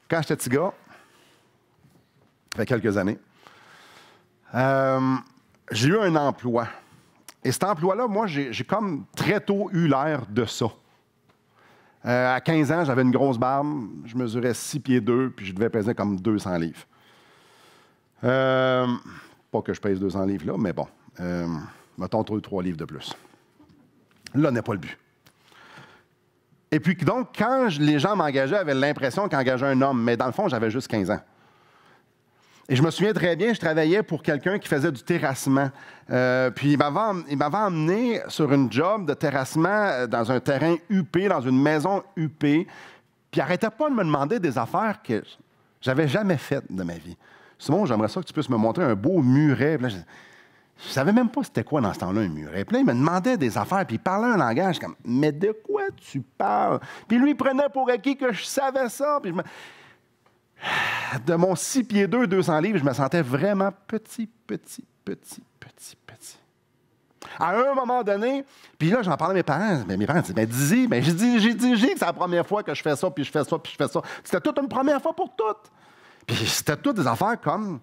quand j'étais petit gars, ça fait quelques années, j'ai eu un emploi. Et cet emploi-là, moi, j'ai comme très tôt eu l'air de ça. À 15 ans, j'avais une grosse barbe, je mesurais 6 pieds 2, puis je devais peser comme 200 livres. Pas que je pèse 200 livres là, mais bon, mettons 3 livres de plus. Là n'est pas le but. Et puis donc, quand les gens m'engageaient, j'avais l'impression qu'ils engageaient un homme, mais dans le fond, j'avais juste 15 ans. Et je me souviens très bien, je travaillais pour quelqu'un qui faisait du terrassement. Puis il m'avait emmené sur une job de terrassement dans un terrain huppé, dans une maison huppée. Puis il n'arrêtait pas de me demander des affaires que j'avais jamais faites de ma vie. Simon, j'aimerais ça que tu puisses me montrer un beau muret. Puis là, je savais même pas c'était quoi dans ce temps-là un muret. Puis là, il me demandait des affaires, puis il parlait un langage comme « Mais de quoi tu parles? » Puis lui, il prenait pour acquis que je savais ça. Puis de mon 6 pieds 2, 200 livres, je me sentais vraiment petit. À un moment donné, puis là, j'en parlais à mes parents. Mais mes parents disaient, mais dis-y, mais j'ai dit que c'est la première fois que je fais ça, puis je fais ça, puis je fais ça. C'était toute une première fois pour toutes. Puis c'était toutes des affaires comme,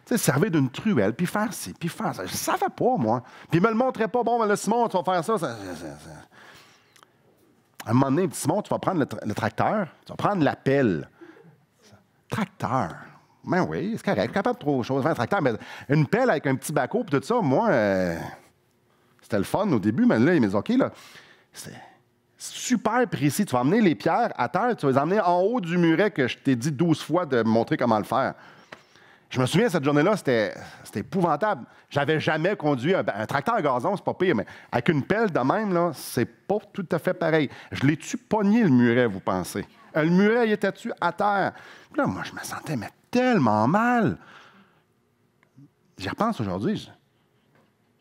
tu sais, servir d'une truelle, puis faire ci, puis faire ça. Je ne savais pas, moi. Puis il me le montrait pas. Bon, ben là, Simon, tu vas faire ça. À un moment donné, il me dit, Simon, tu vas prendre le tracteur, tu vas prendre la pelle. Tracteur. Ben oui, c'est correct. Capable de trop de choses. Un tracteur, mais une pelle avec un petit bac-eau, puis tout ça, moi, c'était le fun au début, mais là, il me dit, OK, là, c'est super précis. Tu vas emmener les pierres à terre, tu vas les emmener en haut du muret que je t'ai dit 12 fois de me montrer comment le faire. Je me souviens, cette journée-là, c'était épouvantable. J'avais jamais conduit un tracteur à gazon, c'est pas pire, mais avec une pelle de même, là, c'est pas tout à fait pareil. Je l'ai-tu pogné, le muret, vous pensez? Le muret, il était-tu à terre? Puis là, moi, je me sentais mais tellement mal. J'y repense aujourd'hui.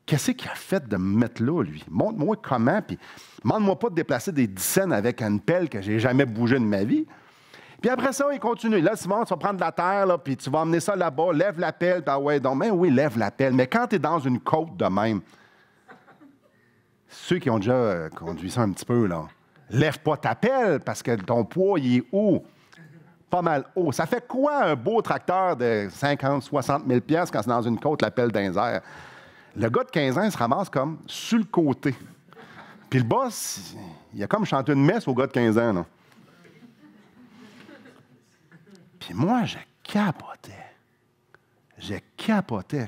Qu'est-ce qu'il a fait de me mettre là, lui? Montre-moi comment, puis demande-moi pas de déplacer des dixaines avec une pelle que j'ai jamais bougé de ma vie. Puis après ça, il continue. Là, Simon, tu vas prendre de la terre, là, puis tu vas emmener ça là-bas, lève la pelle, puis ah ouais, donc, ben oui, lève la pelle. Mais quand tu es dans une côte de même, ceux qui ont déjà conduit ça un petit peu, là, lève pas ta pelle parce que ton poids, il est haut. Pas mal haut. Ça fait quoi un beau tracteur de 50, 60 000 pièces quand c'est dans une côte, la pelle d'un air? Le gars de 15 ans, il se ramasse comme sur le côté. Puis le boss, il a comme chanté une messe au gars de 15 ans, là. Puis moi, je capotais. Je capotais.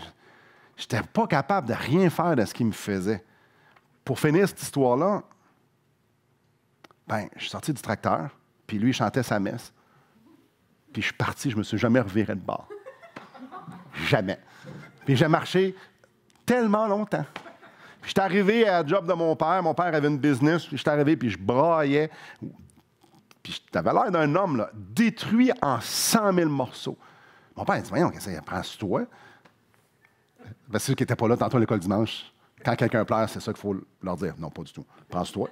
J'étais pas capable de rien faire de ce qu'il me faisait. Pour finir cette histoire-là, ben, je suis sorti du tracteur, puis lui, il chantait sa messe. Puis je suis parti, je me suis jamais reviré de bord. Jamais. Puis j'ai marché tellement longtemps. Puis j'étais arrivé à la job de mon père. Mon père avait une business. Puis j'étais arrivé, puis je braillais. Puis t'avais l'air d'un homme, là, détruit en 100 000 morceaux. Mon père, il dit, voyons, qu'est-ce que ça prend sur toi? Ben, c'est ceux qui n'étaient pas là tantôt à l'école dimanche. Quand quelqu'un pleure, c'est ça qu'il faut leur dire. Non, pas du tout. Prends sur toi.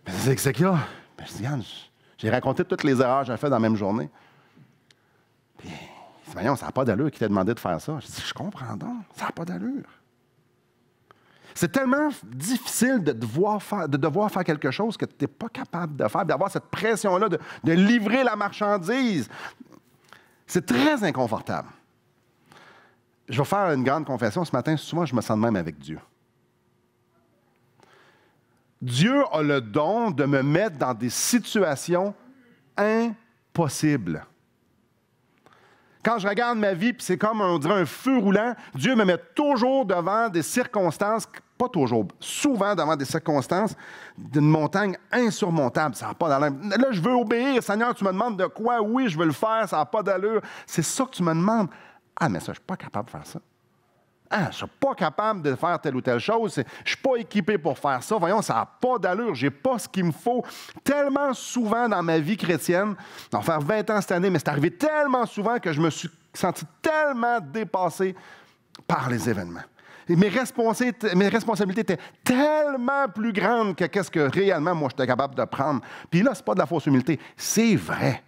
Ben, c'est qu'il y a. Ben, je dis, regarde, j'ai raconté toutes les erreurs que j'ai faites dans la même journée. Puis, il dit, voyons, ça n'a pas d'allure qui t'a demandé de faire ça. Je dis, je comprends donc, ça n'a pas d'allure. C'est tellement difficile de devoir faire quelque chose que tu n'es pas capable de faire, d'avoir cette pression-là de livrer la marchandise. C'est très inconfortable. Je vais faire une grande confession. Ce matin, souvent, je me sens de même avec Dieu. Dieu a le don de me mettre dans des situations impossibles. Quand je regarde ma vie, puis c'est comme, on dirait, un feu roulant, Dieu me met toujours devant des circonstances, pas toujours, souvent devant des circonstances d'une montagne insurmontable. Ça n'a pas d'allure. Là, je veux obéir. Seigneur, tu me demandes de quoi? Oui, je veux le faire, ça n'a pas d'allure. C'est ça que tu me demandes. Ah, mais ça, je ne suis pas capable de faire ça. Ah, je ne suis pas capable de faire telle ou telle chose. Je ne suis pas équipé pour faire ça. Voyons, ça n'a pas d'allure. Je n'ai pas ce qu'il me faut. Tellement souvent dans ma vie chrétienne, ça va faire 20 ans cette année, mais c'est arrivé tellement souvent que je me suis senti tellement dépassé par les événements. Et mes responsabilités étaient tellement plus grandes que qu'est-ce que réellement moi j'étais capable de prendre. Puis là, c'est pas de la fausse humilité. C'est vrai.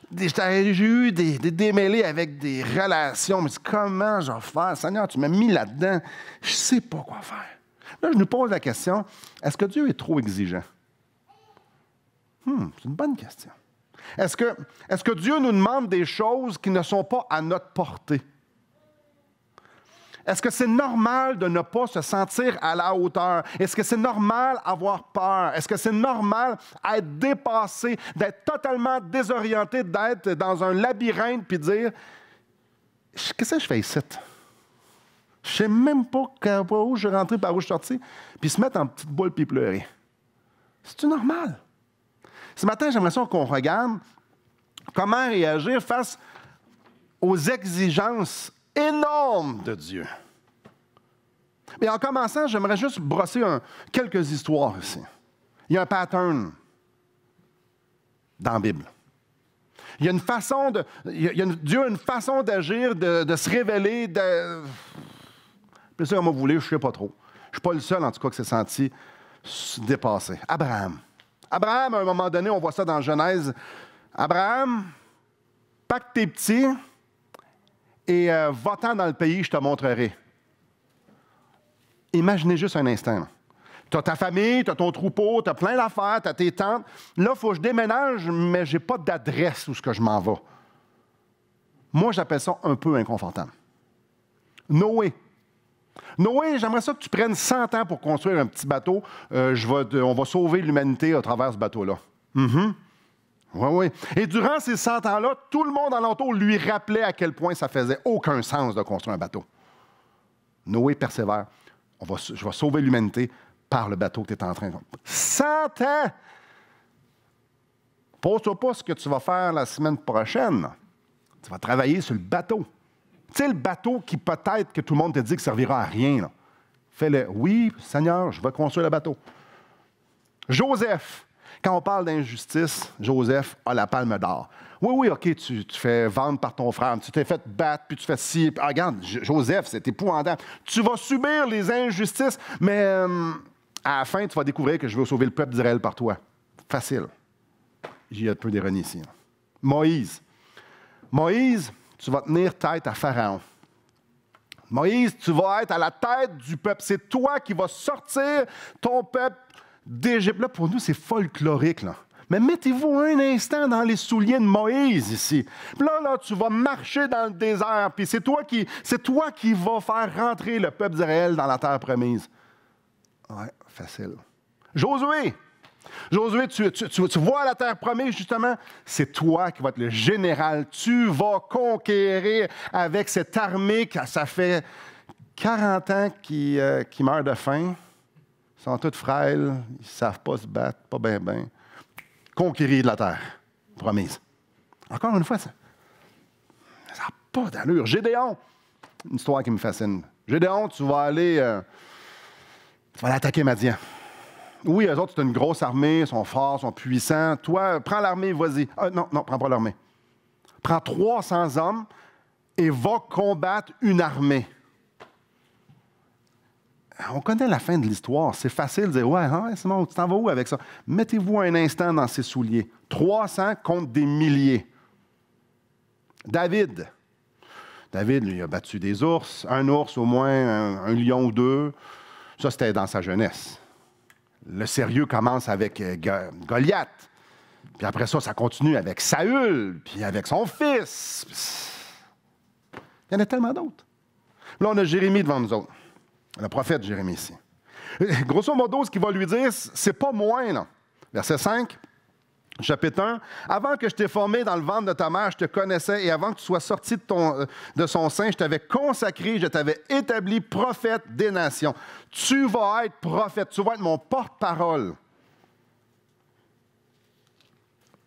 J'ai eu des démêlés avec des relations. Mais comment je vais faire? Seigneur, tu m'as mis là-dedans. Je ne sais pas quoi faire. Là, je nous pose la question, est-ce que Dieu est trop exigeant? C'est une bonne question. Est-ce que Dieu nous demande des choses qui ne sont pas à notre portée? Est-ce que c'est normal de ne pas se sentir à la hauteur? Est-ce que c'est normal d'avoir peur? Est-ce que c'est normal d'être dépassé, d'être totalement désorienté, d'être dans un labyrinthe puis de dire « Qu'est-ce que je fais ici? Je ne sais même pas où je suis rentré, par où je suis sorti. » Puis se mettre en petite boule puis pleurer. C'est-tu normal? Ce matin, j'aimerais ça qu'on regarde comment réagir face aux exigences énormes de Dieu. Mais en commençant, j'aimerais juste brosser quelques histoires ici. Il y a un pattern dans la Bible. Il y a une façon Dieu a une façon d'agir, de se révéler. Plus ça, comme vous voulez, je ne sais pas trop. Je ne suis pas le seul, en tout cas, qui s'est senti dépassé. Abraham, à un moment donné, on voit ça dans Genèse. Abraham, pacte tes petits et va-t'en dans le pays, je te montrerai. Imaginez juste un instant. Tu as ta famille, tu as ton troupeau, tu as plein d'affaires, tu as tes tentes. Là, il faut que je déménage, mais je n'ai pas d'adresse où je m'en vais. Moi, j'appelle ça un peu inconfortable. Noé, j'aimerais ça que tu prennes 100 ans pour construire un petit bateau. On va sauver l'humanité à travers ce bateau-là. Oui. Et durant ces 100 ans-là, tout le monde alentour lui rappelait à quel point ça faisait aucun sens de construire un bateau. Noé persévère. Je vais sauver l'humanité par le bateau que tu es en train de... 100 ans! Pose-toi pas ce que tu vas faire la semaine prochaine. Tu vas travailler sur le bateau. Tu sais, le bateau qui peut-être que tout le monde te dit que servira à rien. Là. Fais-le. Oui, Seigneur, je vais construire le bateau. Joseph. Quand on parle d'injustice, Joseph a la palme d'or. Oui, OK, tu te fais vendre par ton frère, tu t'es fait battre, puis tu fais ci. Regarde, Joseph, c'est épouvantable. Tu vas subir les injustices, mais à la fin, tu vas découvrir que je vais sauver le peuple d'Israël par toi. Facile. Il y a un peu d'ironie ici. Moïse, tu vas tenir tête à Pharaon. Moïse, tu vas être à la tête du peuple. C'est toi qui vas sortir ton peuple d'Égypte. Là, pour nous, c'est folklorique, là. Mais mettez-vous un instant dans les souliers de Moïse ici. Puis là, tu vas marcher dans le désert, puis c'est toi qui vas faire rentrer le peuple d'Israël dans la terre promise. Ouais, facile. Josué, tu vois la terre promise, justement, c'est toi qui vas être le général. Tu vas conquérir avec cette armée, ça fait 40 ans qu'ils meurent de faim. Ils sont tous frêles, ils ne savent pas se battre, pas bien. Conquérir de la terre promise. Encore une fois, ça n'a pas d'allure. Gédéon, une histoire qui me fascine. Gédéon, tu vas aller attaquer Madian. Oui, eux autres, c'est une grosse armée, ils sont forts, ils sont puissants. Toi, prends l'armée, vas-y. Non, prends pas l'armée. Prends 300 hommes et va combattre une armée. On connaît la fin de l'histoire. C'est facile de dire « Ouais, Simon, tu t'en vas où avec ça? » Mettez-vous un instant dans ses souliers. 300 contre des milliers. David, lui, a battu des ours. Un ours, au moins, un lion ou deux. Ça, c'était dans sa jeunesse. Le sérieux commence avec Goliath. Puis après ça continue avec Saül, puis avec son fils. Il y en a tellement d'autres. Là, on a Jérémie devant nous autres. Le prophète Jérémie ici. Grosso modo, ce qu'il va lui dire, c'est pas moins, là. Verset 5, chapitre 1. « Avant que je t'ai formé dans le ventre de ta mère, je te connaissais, et avant que tu sois sorti de son sein, je t'avais consacré, je t'avais établi prophète des nations. Tu vas être prophète, tu vas être mon porte-parole. »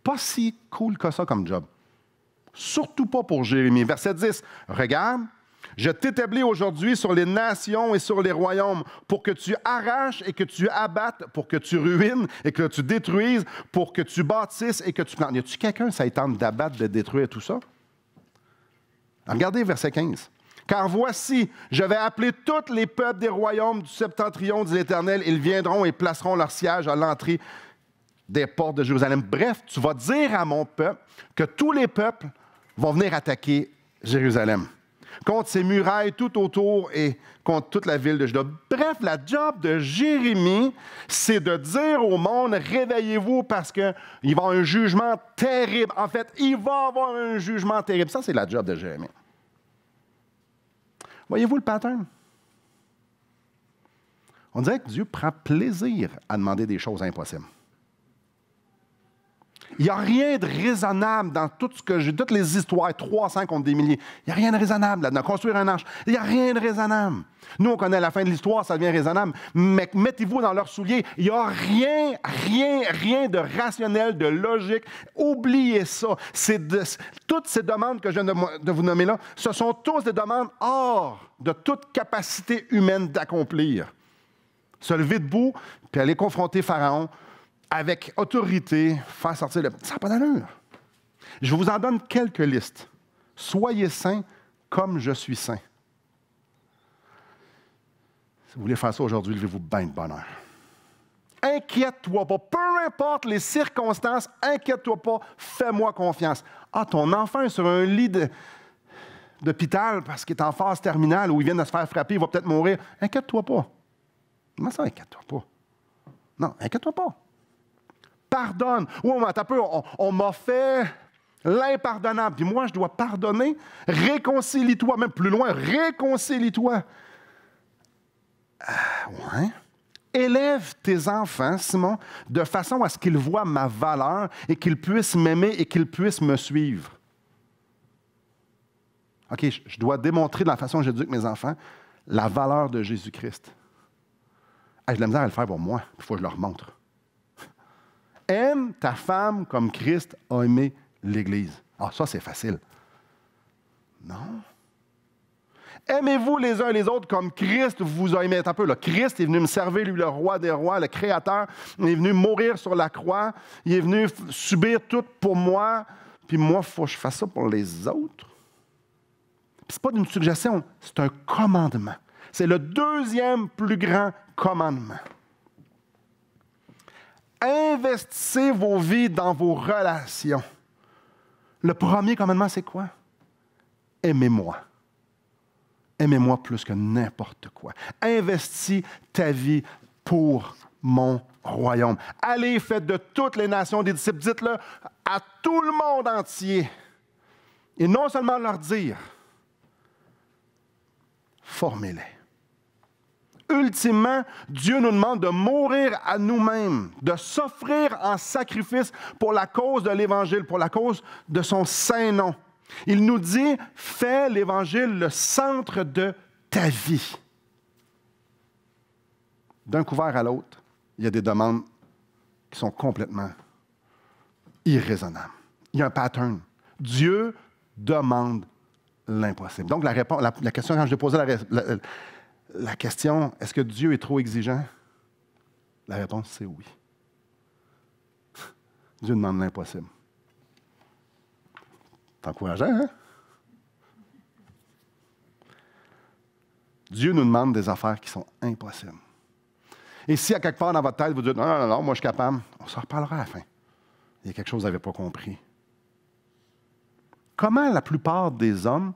Pas si cool que ça comme job. Surtout pas pour Jérémie. Verset 10. « Regarde, je t'établis aujourd'hui sur les nations et sur les royaumes pour que tu arraches et que tu abattes, pour que tu ruines et que tu détruises, pour que tu bâtisses et que tu plantes. » Y a-t-il quelqu'un, ça tente d'abattre, de détruire tout ça? Regardez verset 15. « Car voici, je vais appeler tous les peuples des royaumes du septentrion, dit l'Éternel. Ils viendront et placeront leur siège à l'entrée des portes de Jérusalem. » Bref, tu vas dire à mon peuple que tous les peuples vont venir attaquer Jérusalem. contre ses murailles tout autour et contre toute la ville de Juda. Bref, la job de Jérémie, c'est de dire au monde, réveillez-vous parce qu'il va y avoir un jugement terrible. En fait, il va y avoir un jugement terrible. Ça, c'est la job de Jérémie. Voyez-vous le pattern? On dirait que Dieu prend plaisir à demander des choses impossibles. Il n'y a rien de raisonnable dans tout ce que j'ai, toutes les histoires, 300 contre des milliers. Il n'y a rien de raisonnable là-dedans. Construire un arche, il n'y a rien de raisonnable. Nous, on connaît la fin de l'histoire, ça devient raisonnable. Mais mettez-vous dans leurs souliers. Il n'y a rien de rationnel, de logique. Oubliez ça. Toutes ces demandes que je viens de vous nommer là, ce sont tous des demandes hors de toute capacité humaine d'accomplir. Se lever debout, puis aller confronter Pharaon avec autorité, faire sortir le... Ça n'a pas d'allure. Je vous en donne quelques listes. Soyez saints comme je suis saint. Si vous voulez faire ça aujourd'hui, levez-vous bien de bonne heure. Inquiète-toi pas. Peu importe les circonstances, inquiète-toi pas. Fais-moi confiance. Ah, ton enfant est sur un lit d'hôpital parce qu'il est en phase terminale ou il vient de se faire frapper, il va peut-être mourir. Inquiète-toi pas. Comment ça, inquiète-toi pas? Non, inquiète-toi pas. Pardonne. Oui, mais attends un peu, on m'a fait l'impardonnable. Puis moi, je dois pardonner. Réconcilie-toi. Même plus loin, réconcilie-toi. Ouais. Élève tes enfants, Simon, de façon à ce qu'ils voient ma valeur et qu'ils puissent m'aimer et qu'ils puissent me suivre. OK, je dois démontrer de la façon dont j'éduque mes enfants la valeur de Jésus-Christ. J'ai de la misère à le faire pour moi, il faut que je leur montre. Aime ta femme comme Christ a aimé l'Église. Ah, ça, c'est facile. Non. Aimez-vous les uns les autres comme Christ vous a aimé. Un peu, là. Christ est venu me servir, lui, le roi des rois, le Créateur. Il est venu mourir sur la croix. Il est venu subir tout pour moi. Puis moi, il faut que je fasse ça pour les autres. Ce n'est pas une suggestion, c'est un commandement. C'est le deuxième plus grand commandement. Investissez vos vies dans vos relations. Le premier commandement, c'est quoi? Aimez-moi. Aimez-moi plus que n'importe quoi. Investis ta vie pour mon royaume. Allez, faites de toutes les nations des disciples. Dites-le à tout le monde entier. Et non seulement leur dire, formez-les. Ultimement, Dieu nous demande de mourir à nous-mêmes, de s'offrir en sacrifice pour la cause de l'Évangile, pour la cause de son saint nom. Il nous dit, fais l'Évangile le centre de ta vie. D'un couvert à l'autre, il y a des demandes qui sont complètement irraisonnables. Il y a un pattern. Dieu demande l'impossible. Donc, la question, quand je posais la question, est-ce que Dieu est trop exigeant? La réponse, c'est oui. Dieu demande l'impossible. C'est encourageant, hein? Dieu nous demande des affaires qui sont impossibles. Et si à quelque part dans votre tête, vous dites, non, moi je suis capable, on s'en reparlera à la fin. Il y a quelque chose que vous n'avez pas compris. Comment la plupart des hommes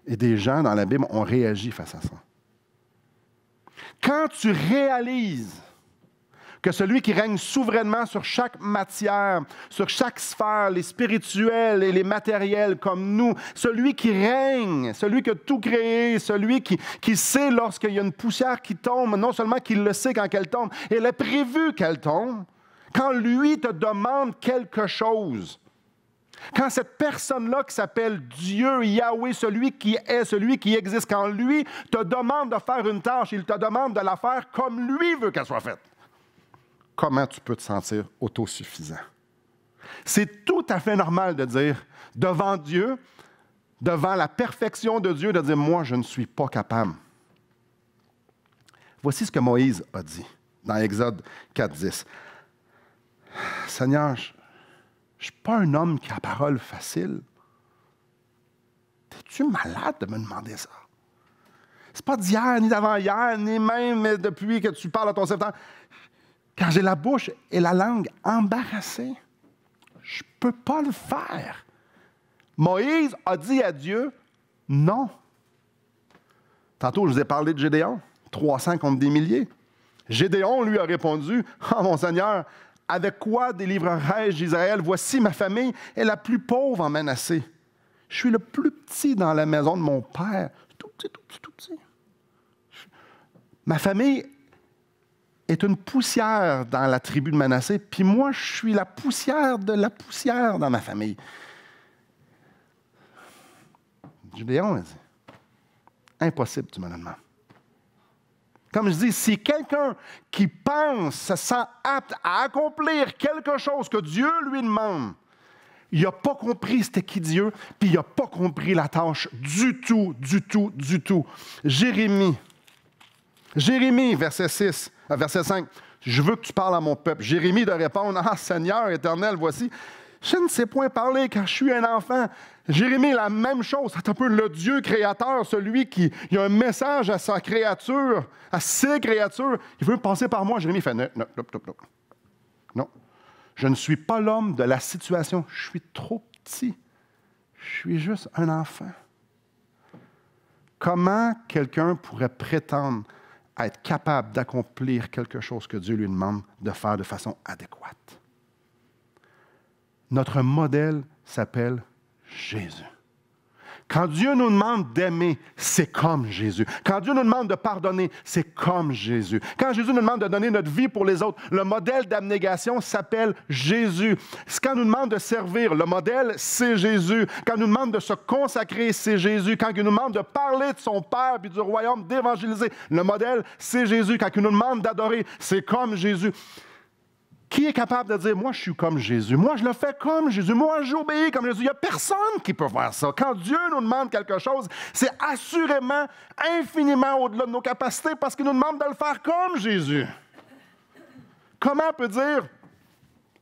et des gens dans la Bible ont réagi face à ça? Quand tu réalises que celui qui règne souverainement sur chaque matière, sur chaque sphère, les spirituels et les matériels comme nous, celui qui règne, celui qui a tout créé, celui qui sait lorsqu'il y a une poussière qui tombe, non seulement qu'il le sait quand elle tombe, il a prévu qu'elle tombe, quand lui te demande quelque chose, quand cette personne-là qui s'appelle Dieu, Yahweh, celui qui est, celui qui existe, quand lui te demande de faire une tâche, il te demande de la faire comme lui veut qu'elle soit faite. Comment tu peux te sentir autosuffisant? C'est tout à fait normal de dire, devant Dieu, devant la perfection de Dieu, de dire, moi, je ne suis pas capable. Voici ce que Moïse a dit dans Exode 4:10. Seigneur, je ne suis pas un homme qui a la parole facile. Es-tu malade de me demander ça? C'est pas d'hier, ni d'avant-hier, ni même depuis que tu parles à ton serviteur. Quand j'ai la bouche et la langue embarrassées, je ne peux pas le faire. Moïse a dit à Dieu, non, Tantôt, je vous ai parlé de Gédéon, 300 contre des milliers. Gédéon lui a répondu, « Ah, mon Seigneur, avec quoi délivrerai-je Israël? Voici ma famille est la plus pauvre en Manassé. Je suis le plus petit dans la maison de mon père. Tout petit, tout petit, tout petit. Ma famille est une poussière dans la tribu de Manassé, puis moi, je suis la poussière de la poussière dans ma famille. » Gédéon a dit, « Impossible, tu me le demandes. » Comme je dis, si quelqu'un qui pense, se sent apte à accomplir quelque chose que Dieu lui demande, il n'a pas compris c'était qui Dieu, puis il n'a pas compris la tâche du tout, du tout, du tout. Jérémie, verset 5, « Je veux que tu parles à mon peuple. » Jérémie de répondre, « Ah, Seigneur éternel, voici, je ne sais point parler car je suis un enfant. » Jérémie, la même chose. C'est un peu le Dieu créateur, celui qui il a un message à sa créature, à ses créatures. Il veut passer par moi. Jérémie fait, non. Non. Je ne suis pas l'homme de la situation. Je suis trop petit. Je suis juste un enfant. Comment quelqu'un pourrait prétendre être capable d'accomplir quelque chose que Dieu lui demande de faire de façon adéquate? Notre modèle s'appelle Jésus. Quand Dieu nous demande d'aimer, c'est comme Jésus. Quand Dieu nous demande de pardonner, c'est comme Jésus. Quand Jésus nous demande de donner notre vie pour les autres, le modèle d'abnégation s'appelle Jésus. Quand il nous demande de servir, le modèle, c'est Jésus. Quand il nous demande de se consacrer, c'est Jésus. Quand il nous demande de parler de son Père et du royaume, d'évangéliser, le modèle, c'est Jésus. Quand il nous demande d'adorer, c'est comme Jésus. Qui est capable de dire, moi, je suis comme Jésus. Moi, je le fais comme Jésus. Moi, j'obéis comme Jésus. Il n'y a personne qui peut faire ça. Quand Dieu nous demande quelque chose, c'est assurément infiniment au-delà de nos capacités parce qu'il nous demande de le faire comme Jésus. Comment on peut dire,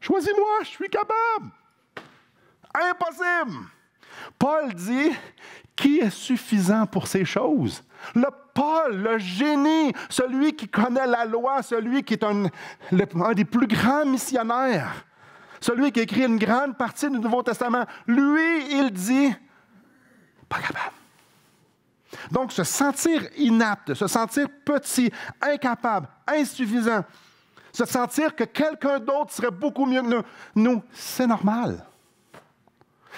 choisis-moi, je suis capable? Impossible. Paul dit, qui est suffisant pour ces choses? Le Paul, le génie, celui qui connaît la loi, celui qui est un des plus grands missionnaires, celui qui a écrit une grande partie du Nouveau Testament, lui, il dit, pas capable. Donc, se sentir inapte, se sentir petit, incapable, insuffisant, se sentir que quelqu'un d'autre serait beaucoup mieux que nous, c'est normal.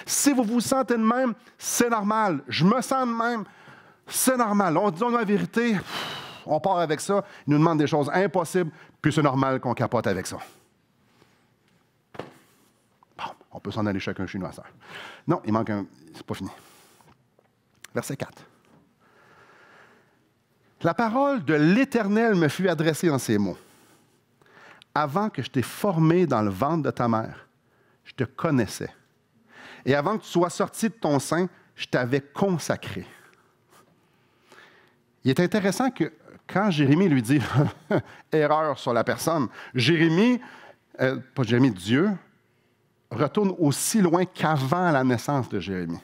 Si vous vous sentez de même, c'est normal. Je me sens de même, c'est normal. On dit la vérité, on part avec ça, il nous demande des choses impossibles, puis c'est normal qu'on capote avec ça. Bon, on peut s'en aller chacun chez nous à ça. Non, il manque un... C'est pas fini. Verset 4. La parole de l'Éternel me fut adressée en ces mots. Avant que je t'ai formé dans le ventre de ta mère, je te connaissais. Et avant que tu sois sorti de ton sein, je t'avais consacré. Il est intéressant que quand Jérémie lui dit erreur sur la personne, Dieu, retourne aussi loin qu'avant la naissance de Jérémie.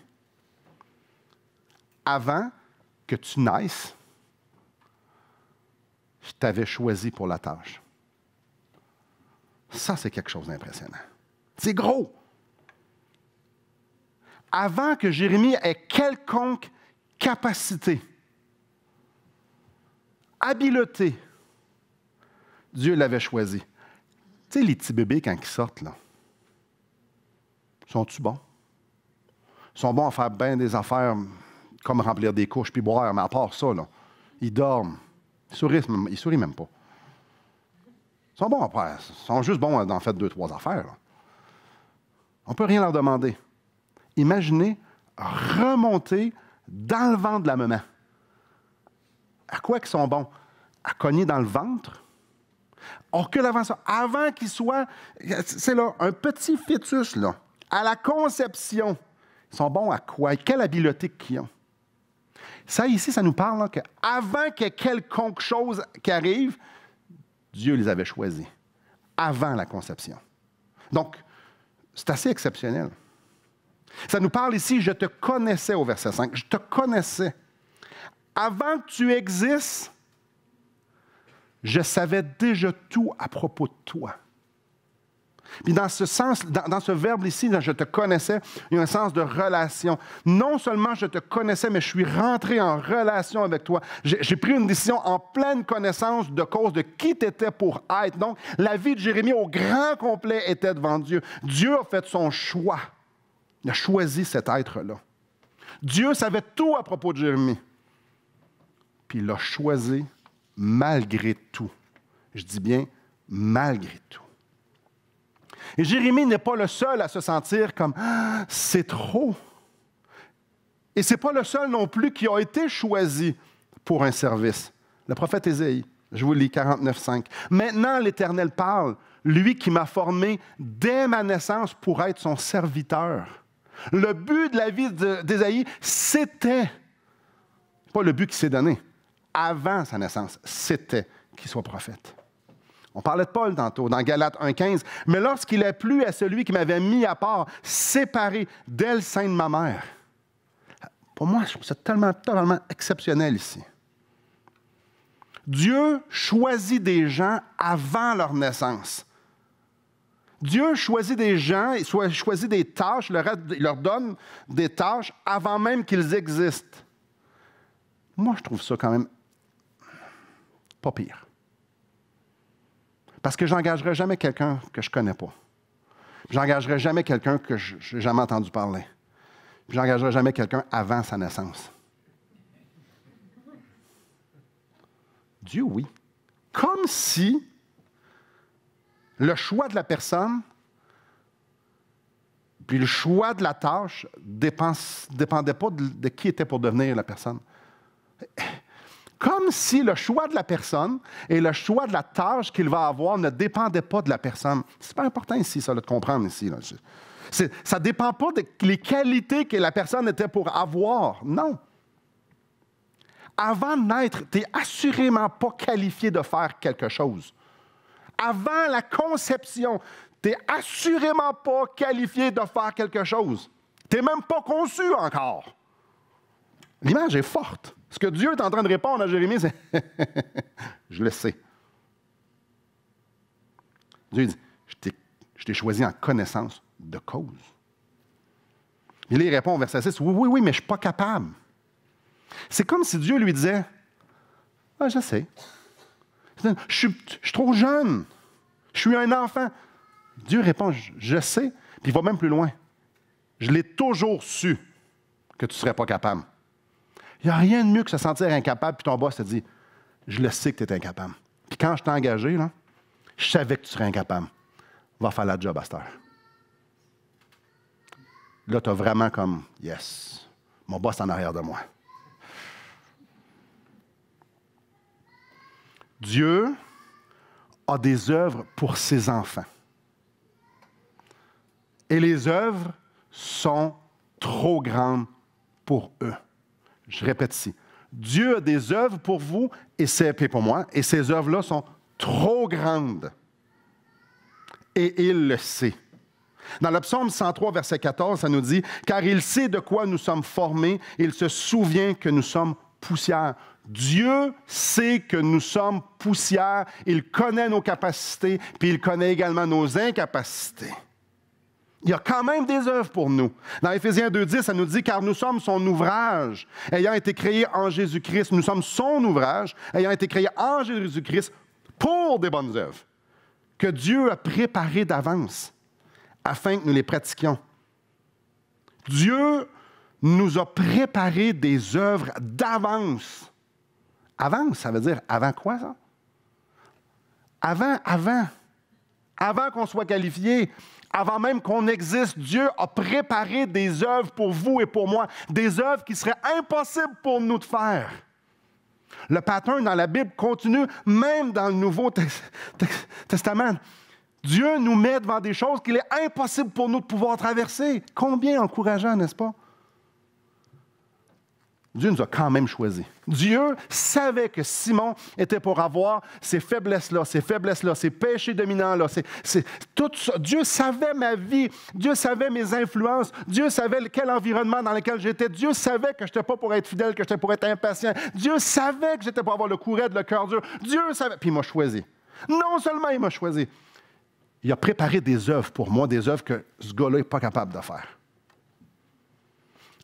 Avant que tu naisses, je t'avais choisi pour la tâche. Ça, c'est quelque chose d'impressionnant. C'est gros. Avant que Jérémie ait quelconque capacité, habileté, Dieu l'avait choisi. Tu sais, les petits bébés, quand ils sortent, là, sont-ils bons? Ils sont bons à faire bien des affaires comme remplir des couches puis boire, mais à part ça, là, ils dorment. Ils sourient même pas. Ils sont bons à faire. Ils sont juste bons d'en faire 2-3 affaires. Là. On ne peut rien leur demander. Imaginez remonter dans le ventre de la maman. À quoi ils sont bons? À cogner dans le ventre? On recule avant ça. Avant qu'il soit, c'est là, un petit fœtus, là, à la conception. Ils sont bons à quoi? Quelle habileté qu'ils ont? Ça, ici, ça nous parle là, qu'avant qu'il y ait quelconque chose qui arrive, Dieu les avait choisis. Avant la conception. Donc, c'est assez exceptionnel. Ça nous parle ici, je te connaissais au verset 5. Je te connaissais. Avant que tu existes, je savais déjà tout à propos de toi. Puis dans ce sens, dans ce verbe ici, dans « je te connaissais », il y a un sens de relation. Non seulement je te connaissais, mais je suis rentré en relation avec toi. J'ai pris une décision en pleine connaissance de cause de qui tu étais pour être. Donc, la vie de Jérémie au grand complet était devant Dieu. Dieu a fait son choix. Il a choisi cet être-là. Dieu savait tout à propos de Jérémie. Puis il l'a choisi malgré tout. Je dis bien malgré tout. Et Jérémie n'est pas le seul à se sentir comme « c'est trop ». Et ce n'est pas le seul non plus qui a été choisi pour un service. Le prophète Ésaïe, je vous lis 49,5. « Maintenant l'Éternel parle, lui qui m'a formé dès ma naissance pour être son serviteur. » Le but de la vie d'Ésaïe, c'était, pas le but qui s'est donné, avant sa naissance, c'était qu'il soit prophète. On parlait de Paul tantôt, dans Galates 1,15. « Mais lorsqu'il a plu à celui qui m'avait mis à part, séparé dès le sein de ma mère. » Pour moi, je trouve ça totalement exceptionnel ici. Dieu choisit des gens avant leur naissance. Dieu choisit des gens, il choisit des tâches, il leur donne des tâches avant même qu'ils existent. Moi, je trouve ça quand même pas pire. Parce que je n'engagerai jamais quelqu'un que je ne connais pas. Je n'engagerai jamais quelqu'un que je n'ai jamais entendu parler. Je n'engagerai jamais quelqu'un avant sa naissance. Dieu, oui. Comme si le choix de la personne puis le choix de la tâche ne dépendait pas de qui était pour devenir la personne. Comme si le choix de la personne et le choix de la tâche qu'il va avoir ne dépendaient pas de la personne. C'est pas important ici, ça, de comprendre ici. Là. Ça ne dépend pas des qualités que la personne était pour avoir. Non. Avant de naître, tu n'es assurément pas qualifié de faire quelque chose. Avant la conception, tu n'es assurément pas qualifié de faire quelque chose. Tu n'es même pas conçu encore. L'image est forte. Ce que Dieu est en train de répondre à Jérémie, c'est « Je le sais. » Dieu dit « Je t'ai choisi en connaissance de cause. » Il répond au verset 6 « Oui, mais je ne suis pas capable. » C'est comme si Dieu lui disait « Ah, je sais. Je suis trop jeune. Je suis un enfant. » Dieu répond « Je sais. » Puis il va même plus loin. « Je l'ai toujours su que tu ne serais pas capable. » Il n'y a rien de mieux que se sentir incapable, puis ton boss te dit « Je le sais que tu es incapable. » Puis quand je t'ai engagé, là, je savais que tu serais incapable. Va faire la job à cette heure. Là, tu as vraiment comme « Yes, mon boss est en arrière de moi. » Dieu a des œuvres pour ses enfants. Et les œuvres sont trop grandes pour eux. Je répète ici. Dieu a des œuvres pour vous et pour moi, et ces œuvres-là sont trop grandes. Et il le sait. Dans le psaume 103, verset 14, ça nous dit « Car il sait de quoi nous sommes formés, il se souvient que nous sommes poussière. » Dieu sait que nous sommes poussière, il connaît nos capacités, puis il connaît également nos incapacités. Il y a quand même des œuvres pour nous. Dans Éphésiens 2,10, ça nous dit « Car nous sommes son ouvrage, ayant été créés en Jésus-Christ. » Nous sommes son ouvrage, ayant été créés en Jésus-Christ pour des bonnes œuvres, que Dieu a préparées d'avance, afin que nous les pratiquions. Dieu nous a préparé des œuvres d'avance. Avance, ça veut dire avant quoi, ça? Avant qu'on soit qualifié, avant même qu'on existe, Dieu a préparé des œuvres pour vous et pour moi, des œuvres qui seraient impossibles pour nous de faire. Le pattern dans la Bible continue, même dans le Nouveau Testament. Dieu nous met devant des choses qu'il est impossible pour nous de pouvoir traverser. Combien encourageant, n'est-ce pas? Dieu nous a quand même choisis. Dieu savait que Simon était pour avoir ces faiblesses-là, ces péchés dominants-là, tout ça. Dieu savait ma vie, Dieu savait mes influences, Dieu savait quel environnement dans lequel j'étais, Dieu savait que je n'étais pas pour être fidèle, que j'étais pour être impatient, Dieu savait que j'étais pour avoir le cou raide, le cœur dur, Dieu savait, puis il m'a choisi. Non seulement il m'a choisi, Il a préparé des œuvres pour moi, des œuvres que ce gars-là n'est pas capable de faire.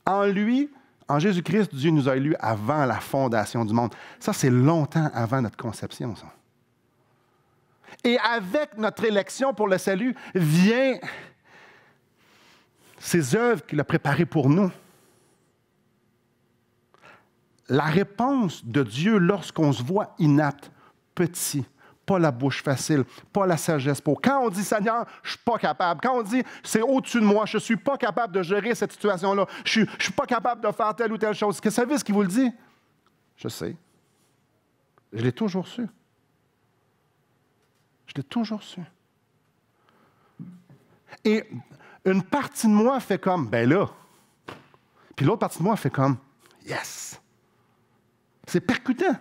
En lui, en Jésus-Christ, Dieu nous a élus avant la fondation du monde. Ça, c'est longtemps avant notre conception, ça. Et avec notre élection pour le salut, vient ces œuvres qu'il a préparées pour nous. La réponse de Dieu lorsqu'on se voit inapte, petit, pas la bouche facile, pas la sagesse pour. Quand on dit « Seigneur, je ne suis pas capable », quand on dit « c'est au-dessus de moi, je ne suis pas capable de gérer cette situation-là, je ne suis pas capable de faire telle ou telle chose », vous savez ce qu'il vous le dit? Je sais. Je l'ai toujours su. Je l'ai toujours su. Et une partie de moi fait comme « ben là ». Puis l'autre partie de moi fait comme « yes ». C'est percutant.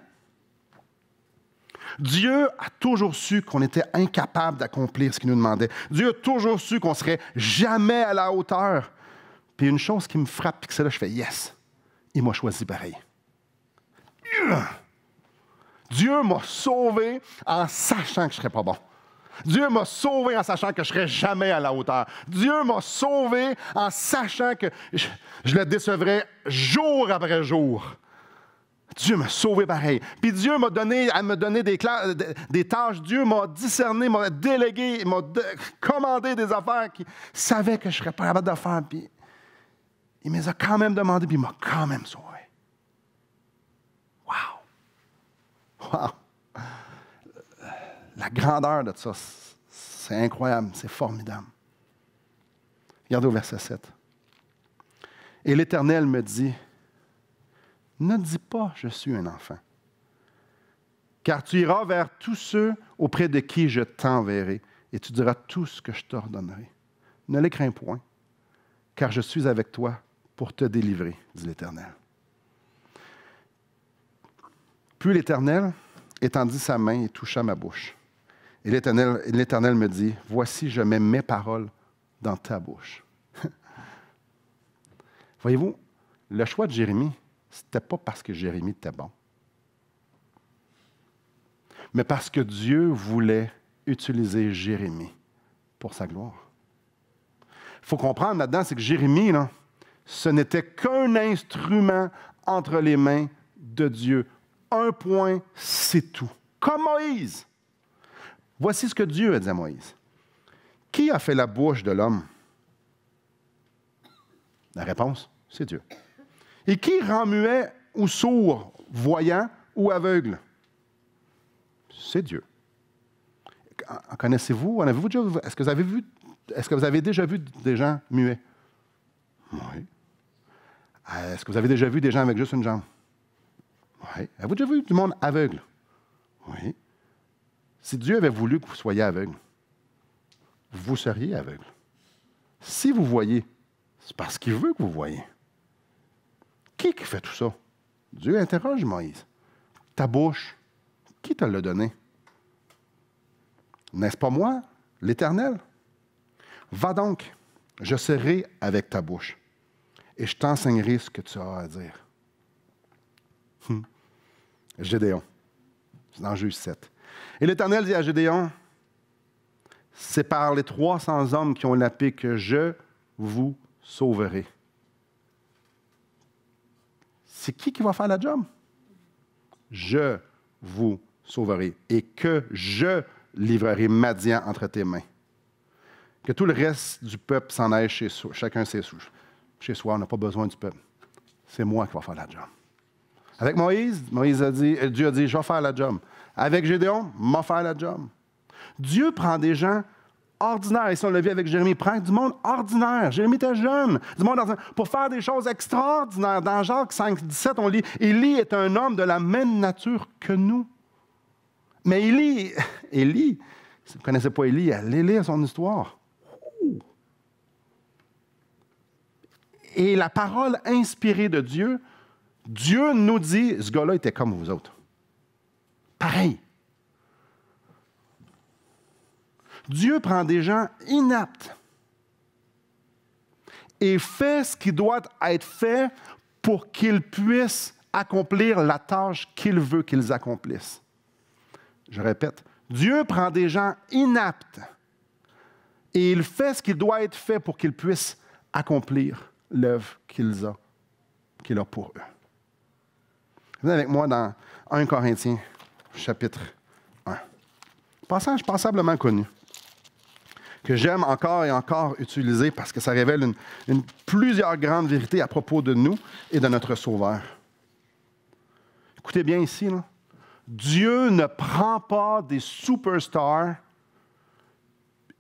Dieu a toujours su qu'on était incapable d'accomplir ce qu'il nous demandait. Dieu a toujours su qu'on ne serait jamais à la hauteur. Puis une chose qui me frappe, puis que c'est là, je fais « yes », il m'a choisi pareil. Dieu m'a sauvé en sachant que je ne serais pas bon. Dieu m'a sauvé en sachant que je ne serais jamais à la hauteur. Dieu m'a sauvé en sachant que je le décevrais jour après jour. Dieu m'a sauvé pareil. Puis Dieu m'a donné à me donner des tâches. Dieu m'a discerné, m'a délégué, m'a commandé des affaires qu'il savait que je ne serais pas capable de faire. Puis il me les a quand même demandé, puis il m'a quand même sauvé. Wow! Wow! La grandeur de ça, c'est incroyable, c'est formidable. Regardez au verset 7. Et l'Éternel me dit, ne dis pas, je suis un enfant, car tu iras vers tous ceux auprès de qui je t'enverrai, et tu diras tout ce que je t'ordonnerai. Ne les crains point, car je suis avec toi pour te délivrer, dit l'Éternel. Puis l'Éternel étendit sa main et toucha ma bouche. Et l'Éternel me dit, voici, je mets mes paroles dans ta bouche. Voyez-vous, le choix de Jérémie, ce n'était pas parce que Jérémie était bon, mais parce que Dieu voulait utiliser Jérémie pour sa gloire. Il faut comprendre là-dedans, c'est que Jérémie, là, ce n'était qu'un instrument entre les mains de Dieu. Un point, c'est tout. Comme Moïse. Voici ce que Dieu a dit à Moïse. Qui a fait la bouche de l'homme? La réponse, c'est Dieu. Et qui rend muet ou sourd, voyant ou aveugle? C'est Dieu. En connaissez-vous? En avez-vous déjà vu? Est-ce que vous avez déjà vu des gens muets? Oui. Est-ce que vous avez déjà vu des gens avec juste une jambe? Oui. Avez-vous déjà vu du monde aveugle? Oui. Si Dieu avait voulu que vous soyez aveugle, vous seriez aveugle. Si vous voyez, c'est parce qu'il veut que vous voyez. Qui fait tout ça? Dieu interroge Moïse. Ta bouche, qui te l'a donné? N'est-ce pas moi, l'Éternel? Va donc, je serai avec ta bouche, et je t'enseignerai ce que tu as à dire. Gédéon, c'est dans Juge 7. Et l'Éternel dit à Gédéon, c'est par les 300 hommes qui ont la paix que je vous sauverai. C'est qui va faire la job? Je vous sauverai et que je livrerai Madian entre tes mains. Que tout le reste du peuple s'en aille chez soi. Chacun chez soi, on n'a pas besoin du peuple. C'est moi qui vais faire la job. Avec Moïse, Dieu a dit, je vais faire la job. Avec Gédéon, je vais faire la job. Dieu prend des gens ordinaire. Et si on l'a vu avec Jérémie, prend du monde ordinaire. Jérémie était jeune. Du monde ordinaire. Pour faire des choses extraordinaires. Dans Jacques 5, 17, on lit, Élie est un homme de la même nature que nous. Mais Élie, si vous ne connaissez pas Élie, allez lire son histoire. Et la parole inspirée de Dieu, Dieu nous dit, ce gars-là était comme vous autres. Pareil. Dieu prend des gens inaptes et fait ce qui doit être fait pour qu'ils puissent accomplir la tâche qu'il veut qu'ils accomplissent. Je répète, Dieu prend des gens inaptes Et il fait ce qui doit être fait pour qu'il puisse accomplir l'œuvre qu'il a pour eux. Venez avec moi dans 1 Corinthiens, chapitre 1. Passage passablement connu, que j'aime encore et encore utiliser parce que ça révèle plusieurs grandes vérités à propos de nous et de notre Sauveur. Écoutez bien ici, là. Dieu ne prend pas des superstars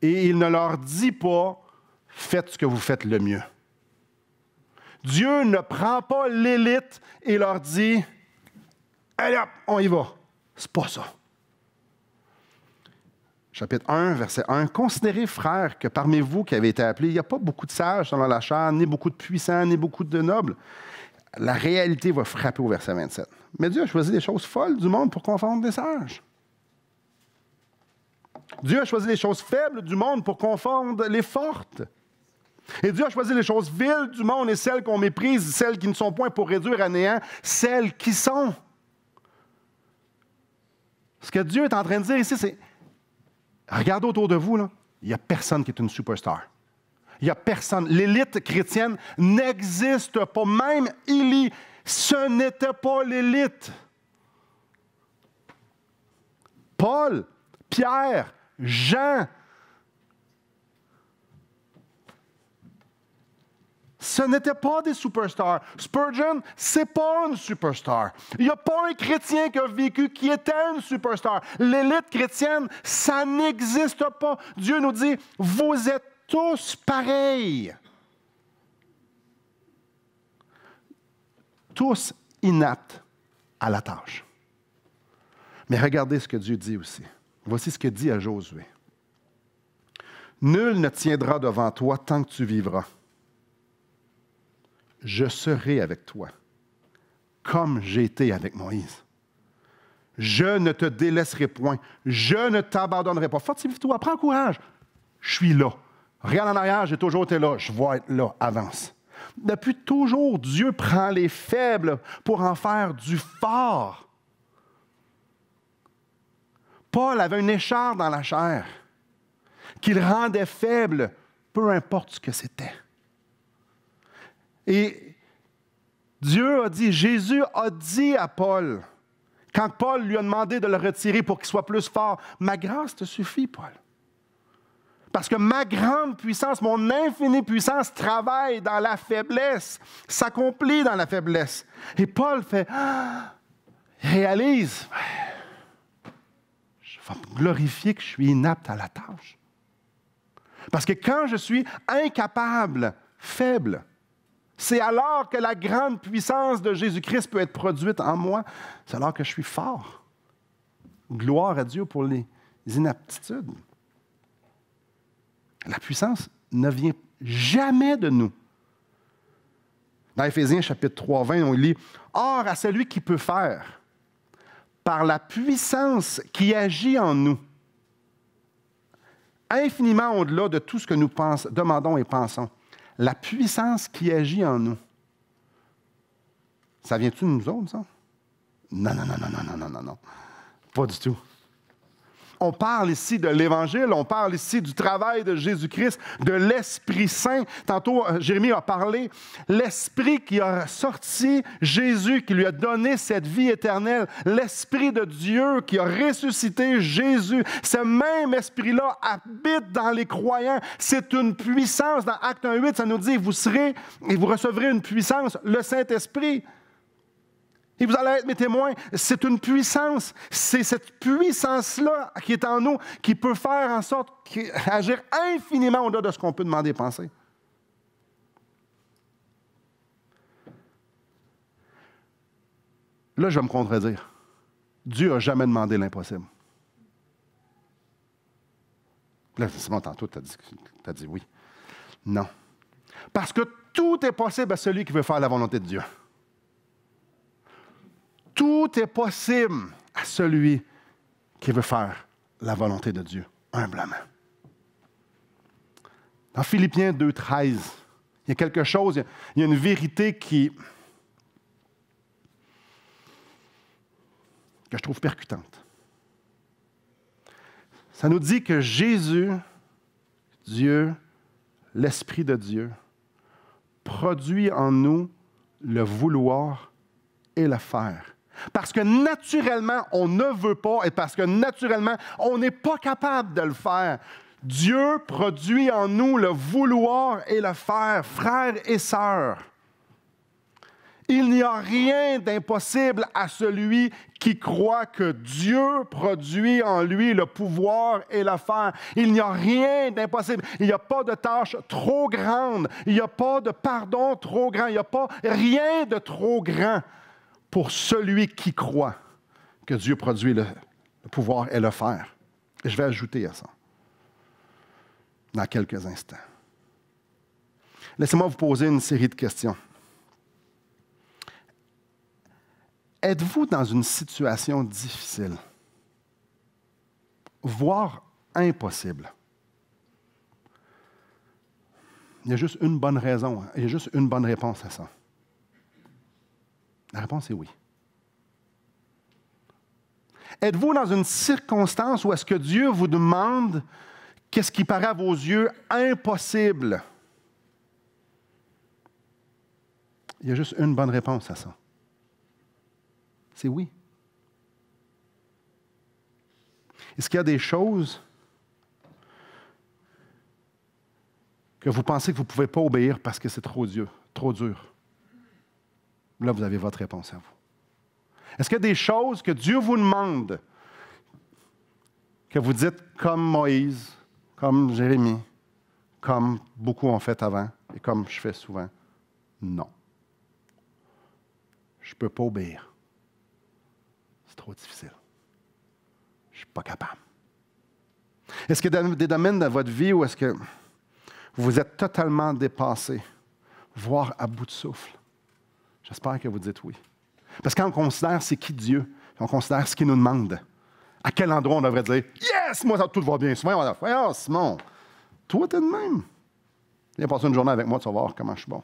et il ne leur dit pas « faites ce que vous faites le mieux ». Dieu ne prend pas l'élite et leur dit « allez hop, on y va ». C'est pas ça. Chapitre 1, verset 1. « Considérez, frères, que parmi vous qui avez été appelés, il n'y a pas beaucoup de sages selon la chair, ni beaucoup de puissants, ni beaucoup de nobles. » La réalité va frapper au verset 27. « Mais Dieu a choisi les choses folles du monde pour confondre les sages. » Dieu a choisi les choses faibles du monde pour confondre les fortes. Et Dieu a choisi les choses viles du monde et celles qu'on méprise, celles qui ne sont point pour réduire à néant, celles qui sont. Ce que Dieu est en train de dire ici, c'est, regardez autour de vous, là, il n'y a personne qui est une superstar. Il n'y a personne. L'élite chrétienne n'existe pas. Même Élie, ce n'était pas l'élite. Paul, Pierre, Jean, ce n'était pas des superstars. Spurgeon, c'est pas une superstar. Il n'y a pas un chrétien qui a vécu qui était une superstar. L'élite chrétienne, ça n'existe pas. Dieu nous dit, vous êtes tous pareils. Tous inaptes à la tâche. Mais regardez ce que Dieu dit aussi. Voici ce que dit à Josué. Nul ne tiendra devant toi tant que tu vivras. Je serai avec toi, comme j'ai été avec Moïse. Je ne te délaisserai point. Je ne t'abandonnerai pas. Fortifie-toi, prends courage. Je suis là. Regarde en arrière, j'ai toujours été là. Je vais être là. Avance. Depuis toujours, Dieu prend les faibles pour en faire du fort. Paul avait une écharpe dans la chair qu'il rendait faible, peu importe ce que c'était. Et Dieu a dit, Jésus a dit à Paul, quand Paul lui a demandé de le retirer pour qu'il soit plus fort, « Ma grâce te suffit, Paul. Parce que ma grande puissance, mon infinie puissance travaille dans la faiblesse, s'accomplit dans la faiblesse. » Et Paul réalise, je vais me glorifier que je suis inapte à la tâche. Parce que quand je suis incapable, faible, c'est alors que la grande puissance de Jésus-Christ peut être produite en moi. C'est alors que je suis fort. Gloire à Dieu pour les inaptitudes. La puissance ne vient jamais de nous. Dans Éphésiens chapitre 3, 20, on lit « Or, à celui qui peut faire, par la puissance qui agit en nous, infiniment au-delà de tout ce que nous demandons et pensons, la puissance qui agit en nous. » Ça vient-tu de nous autres, ça? Non. Pas du tout. On parle ici de l'Évangile, on parle ici du travail de Jésus-Christ, de l'Esprit Saint. Tantôt, Jérémie a parlé, l'Esprit qui a sorti Jésus, qui lui a donné cette vie éternelle, l'Esprit de Dieu qui a ressuscité Jésus. Ce même Esprit-là habite dans les croyants. C'est une puissance. Dans Actes 1:8, ça nous dit, vous serez et vous recevrez une puissance, le Saint-Esprit. Et vous allez être mes témoins. C'est une puissance. C'est cette puissance-là qui est en nous qui peut faire en sorte d'agir infiniment au-delà de ce qu'on peut demander et penser. Là, je vais me contredire. Dieu n'a jamais demandé l'impossible. Là, Simon, tantôt, tu as dit oui. Non. Parce que tout est possible à celui qui veut faire la volonté de Dieu. Tout est possible à celui qui veut faire la volonté de Dieu, humblement. Dans Philippiens 2:13, il y a quelque chose, il y a une vérité que je trouve percutante. Ça nous dit que Jésus, Dieu, l'Esprit de Dieu, produit en nous le vouloir et le faire. Parce que naturellement, on ne veut pas et parce que naturellement, on n'est pas capable de le faire. Dieu produit en nous le vouloir et le faire, frères et sœurs. Il n'y a rien d'impossible à celui qui croit que Dieu produit en lui le pouvoir et le faire. Il n'y a rien d'impossible. Il n'y a pas de tâche trop grande. Il n'y a pas de pardon trop grand. Il n'y a pas rien de trop grand pour celui qui croit que Dieu produit le pouvoir et le faire. Et je vais ajouter à ça dans quelques instants. Laissez-moi vous poser une série de questions. Êtes-vous dans une situation difficile, voire impossible? Il y a juste une bonne raison, il y a juste une bonne réponse à ça. La réponse est oui. Êtes-vous dans une circonstance où est-ce que Dieu vous demande qu'est-ce qui paraît à vos yeux impossible? Il y a juste une bonne réponse à ça. C'est oui. Est-ce qu'il y a des choses que vous pensez que vous ne pouvez pas obéir parce que c'est trop dur? Là, vous avez votre réponse à vous. Est-ce qu'il y a des choses que Dieu vous demande, que vous dites comme Moïse, comme Jérémie, comme beaucoup ont fait avant et comme je fais souvent? Non. Je ne peux pas obéir. C'est trop difficile. Je ne suis pas capable. Est-ce qu'il y a des domaines de votre vie où est-ce que vous êtes totalement dépassé, voire à bout de souffle? J'espère que vous dites oui. Parce que quand on considère c'est qui Dieu, on considère ce qu'il nous demande, à quel endroit on devrait dire « Yes, moi, ça, tout va bien. » Souvent, on va dire « Oh, Simon, toi, t'es de même. Viens passer une journée avec moi, tu vas voir comment je suis bon. »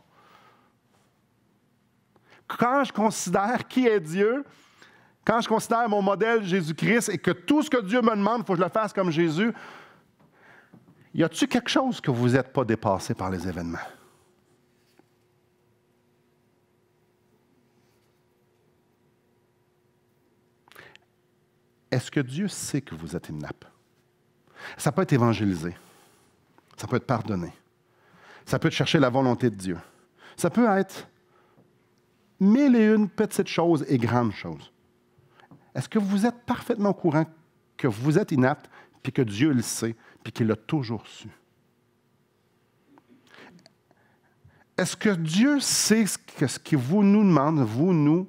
Quand je considère qui est Dieu, quand je considère mon modèle Jésus-Christ et que tout ce que Dieu me demande, il faut que je le fasse comme Jésus, y a-t-il quelque chose que vous n'êtes pas dépassé par les événements? Est-ce que Dieu sait que vous êtes inapte? Ça peut être évangélisé. Ça peut être pardonné. Ça peut être chercher la volonté de Dieu. Ça peut être mille et une petites choses et grandes choses. Est-ce que vous êtes parfaitement au courant que vous êtes inapte, puis que Dieu le sait, puis qu'il l'a toujours su? Est-ce que Dieu sait que ce qu'il vous nous demande, nous,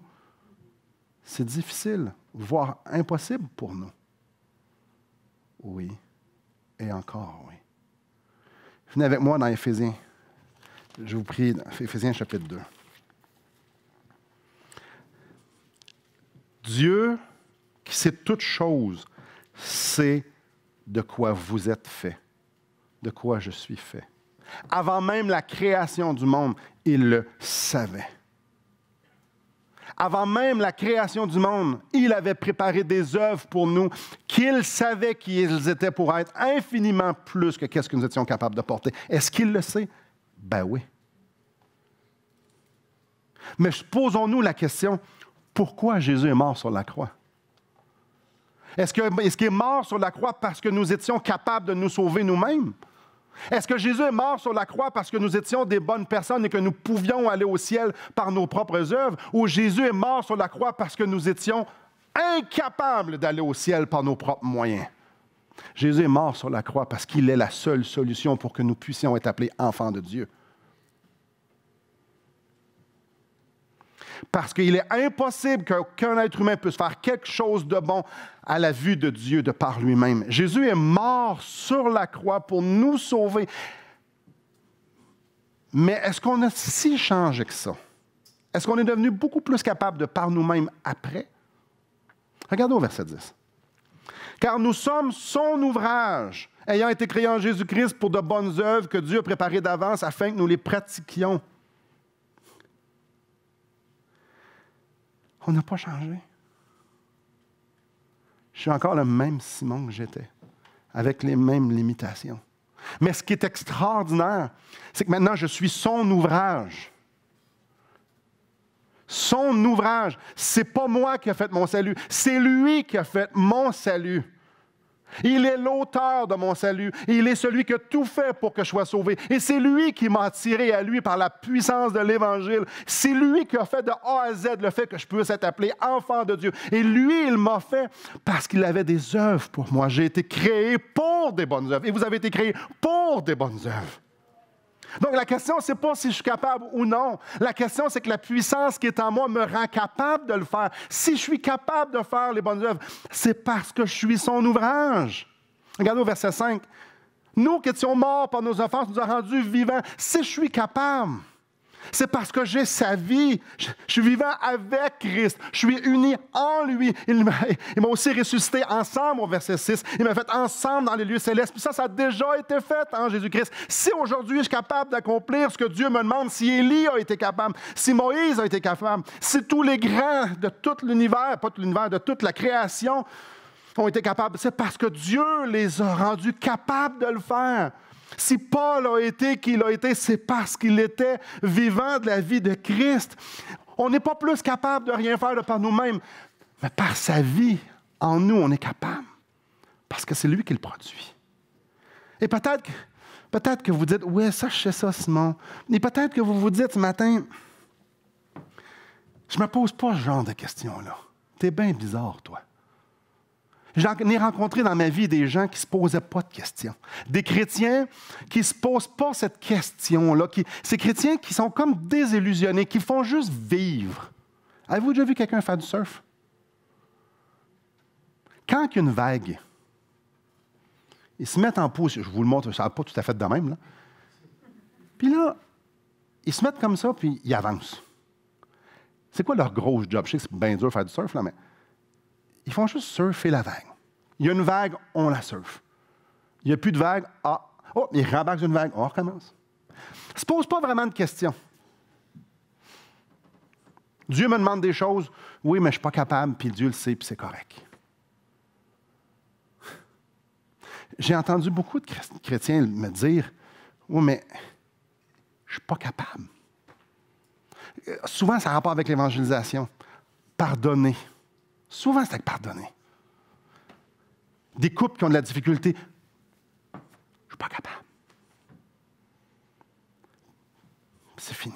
c'est difficile, voire impossible pour nous? Oui. Et encore, oui. Venez avec moi dans Éphésiens. Je vous prie, Éphésiens chapitre 2. Dieu, qui sait toutes choses, sait de quoi vous êtes fait, de quoi je suis fait. Avant même la création du monde, il le savait. Avant même la création du monde, il avait préparé des œuvres pour nous qu'il savait qu'ils étaient pour être infiniment plus que qu'est-ce que nous étions capables de porter. Est-ce qu'il le sait? Ben oui. Mais posons-nous la question, pourquoi Jésus est mort sur la croix? Est-ce qu'il est mort sur la croix parce que nous étions capables de nous sauver nous-mêmes? Est-ce que Jésus est mort sur la croix parce que nous étions des bonnes personnes et que nous pouvions aller au ciel par nos propres œuvres? Ou Jésus est mort sur la croix parce que nous étions incapables d'aller au ciel par nos propres moyens? Jésus est mort sur la croix parce qu'il est la seule solution pour que nous puissions être appelés enfants de Dieu. Parce qu'il est impossible qu'un être humain puisse faire quelque chose de bon à la vue de Dieu de par lui-même. Jésus est mort sur la croix pour nous sauver. Mais est-ce qu'on a si changé que ça? Est-ce qu'on est devenu beaucoup plus capable de par nous-mêmes après? Regardons au verset 10. Car nous sommes son ouvrage, ayant été créés en Jésus-Christ pour de bonnes œuvres que Dieu a préparées d'avance afin que nous les pratiquions. On n'a pas changé. Je suis encore le même Simon que j'étais, avec les mêmes limitations. Mais ce qui est extraordinaire, c'est que maintenant, je suis son ouvrage. Son ouvrage. C'est pas moi qui a fait mon salut, c'est lui qui a fait mon salut. Il est l'auteur de mon salut. Il est celui qui a tout fait pour que je sois sauvé. Et c'est lui qui m'a attiré à lui par la puissance de l'Évangile. C'est lui qui a fait de A à Z le fait que je puisse être appelé enfant de Dieu. Et lui, il m'a fait parce qu'il avait des œuvres pour moi. J'ai été créé pour des bonnes œuvres. Et vous avez été créés pour des bonnes œuvres. Donc, la question, ce n'est pas si je suis capable ou non. La question, c'est que la puissance qui est en moi me rend capable de le faire. Si je suis capable de faire les bonnes œuvres, c'est parce que je suis son ouvrage. Regardez au verset 5. Nous qui étions morts par nos offenses, nous a rendus vivants. Si je suis capable, c'est parce que j'ai sa vie. Je suis vivant avec Christ. Je suis uni en lui. Il m'a aussi ressuscité ensemble au verset 6. Il m'a fait ensemble dans les lieux célestes. Puis ça a déjà été fait en Jésus-Christ. Si aujourd'hui je suis capable d'accomplir ce que Dieu me demande, si Élie a été capable, si Moïse a été capable, si tous les grands de tout l'univers, pas tout l'univers, de toute la création ont été capables, c'est parce que Dieu les a rendus capables de le faire. Si Paul a été qui il a été, c'est parce qu'il était vivant de la vie de Christ. On n'est pas plus capable de rien faire de par nous-mêmes, mais par sa vie, en nous, on est capable. Parce que c'est lui qui le produit. Et peut-être que vous dites, oui, ça, je sais ça, Simon. Et peut-être que vous vous dites ce matin, je ne me pose pas ce genre de questions-là. T'es bien bizarre, toi. J'en ai rencontré dans ma vie des gens qui ne se posaient pas de questions. Des chrétiens qui ne se posent pas cette question-là. Ces chrétiens qui sont comme désillusionnés, qui font juste vivre. Avez-vous déjà vu quelqu'un faire du surf? Quand il y a une vague, ils se mettent en pouce. Je vous le montre, ça n'a pas tout à fait de même. Là. Puis là, ils se mettent comme ça, puis ils avancent. C'est quoi leur gros job? Je sais que c'est bien dur de faire du surf, là, mais ils font juste surfer la vague. Il y a une vague, on la surfe. Il n'y a plus de vague, ils rembarquent une vague, on recommence. Ça ne se pose pas vraiment de questions. Dieu me demande des choses, oui, mais je ne suis pas capable, puis Dieu le sait, puis c'est correct. J'ai entendu beaucoup de chrétiens me dire, oui, mais je ne suis pas capable. Souvent, ça a rapport avec l'évangélisation. Pardonner. Souvent, c'est avec pardonner. Des couples qui ont de la difficulté. Je ne suis pas capable. C'est fini.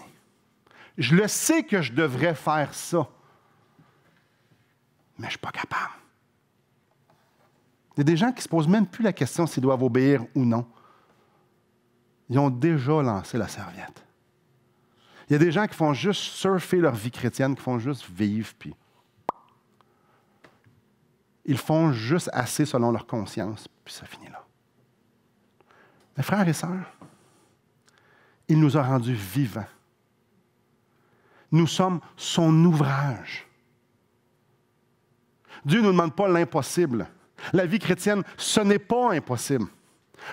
Je le sais que je devrais faire ça, mais je ne suis pas capable. Il y a des gens qui ne se posent même plus la question s'ils doivent obéir ou non. Ils ont déjà lancé la serviette. Il y a des gens qui font juste surfer leur vie chrétienne, qui font juste vivre, puis ils font juste assez selon leur conscience, puis ça finit là. Mes frères et sœurs, il nous a rendus vivants. Nous sommes son ouvrage. Dieu ne nous demande pas l'impossible. La vie chrétienne, ce n'est pas impossible.